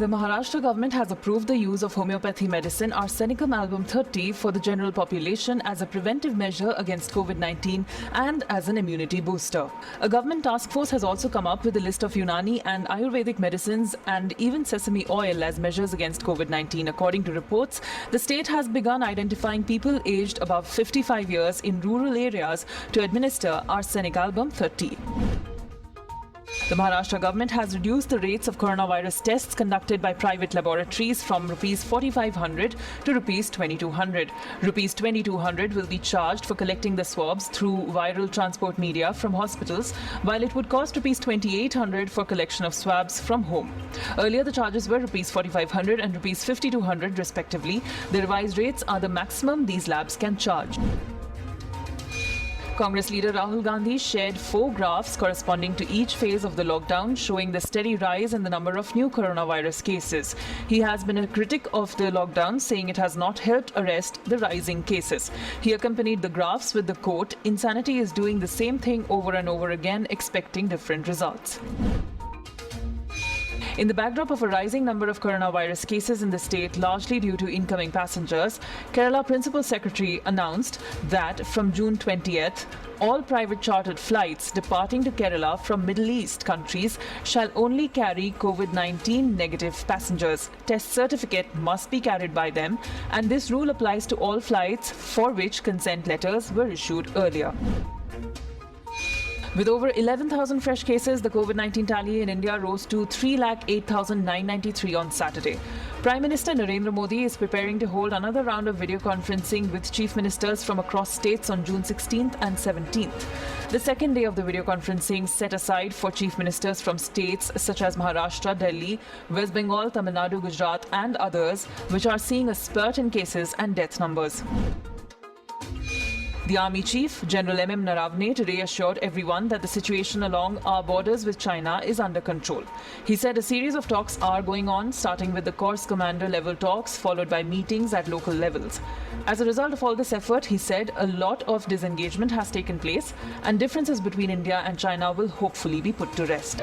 The Maharashtra government has approved the use of homeopathy medicine Arsenicum album 30 for the general population as a preventive measure against COVID-19 and as an immunity booster. A government task force has also come up with a list of Unani and Ayurvedic medicines and even sesame oil as measures against COVID-19. According to reports, the state has begun identifying people aged above 55 years in rural areas to administer Arsenic album 30. The Maharashtra government has reduced the rates of coronavirus tests conducted by private laboratories from Rs 4,500 to Rs 2,200. Rs 2,200 will be charged for collecting the swabs through viral transport media from hospitals, while it would cost Rs 2,800 for collection of swabs from home. Earlier, the charges were Rs 4,500 and Rs 5,200 respectively. The revised rates are the maximum these labs can charge. Congress leader Rahul Gandhi shared 4 graphs corresponding to each phase of the lockdown, showing the steady rise in the number of new coronavirus cases. He has been a critic of the lockdown, saying it has not helped arrest the rising cases. He accompanied the graphs with the quote, "Insanity is doing the same thing over and over again, expecting different results." In the backdrop of a rising number of coronavirus cases in the state, largely due to incoming passengers, Kerala Principal Secretary announced that from June 20th, all private chartered flights departing to Kerala from Middle East countries shall only carry COVID-19 negative passengers. Test certificate must be carried by them, and this rule applies to all flights for which consent letters were issued earlier. With over 11,000 fresh cases, the COVID-19 tally in India rose to 3,08,993 on Saturday. Prime Minister Narendra Modi is preparing to hold another round of video conferencing with chief ministers from across states on June 16th and 17th. The second day of the video conferencing set aside for chief ministers from states such as Maharashtra, Delhi, West Bengal, Tamil Nadu, Gujarat and others, which are seeing a spurt in cases and death numbers. The Army Chief, General M.M. Naravane, today assured everyone that the situation along our borders with China is under control. He said a series of talks are going on, starting with the Corps Commander level talks, followed by meetings at local levels. As a result of all this effort, he said a lot of disengagement has taken place and differences between India and China will hopefully be put to rest.